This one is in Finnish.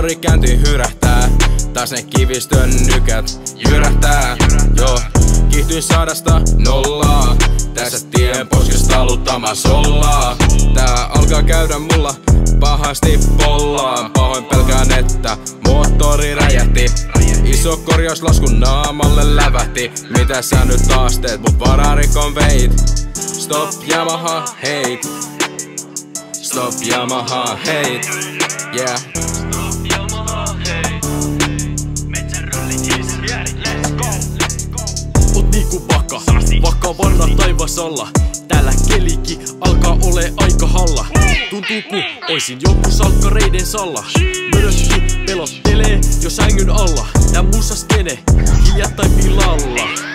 Moottori käyntiin hyrähtää, taas ne kivistön nykät jyrähtää. Joo, kiihtyin 100–0. Tässä tien poskessa taluttamas ollaan. Tää alkaa käydä mulla pahasti pollaan. Pahoin pelkään, että moottori räjähti. Iso korjauslasku naamalle lävähti. Mitä sä nyt taas teet, mut vararikon veit? Stop Yamaha hate. Stop Yamaha hate. Yeah. Oot niinku vakka vanna taivasalla. Täällä kelikin alkaa ole aika halla. Tuntuu ku oisin joku salkkareiden salla. Mörökki pelottelee jo sängyn alla. Tää musa skene hiljattain pilalla.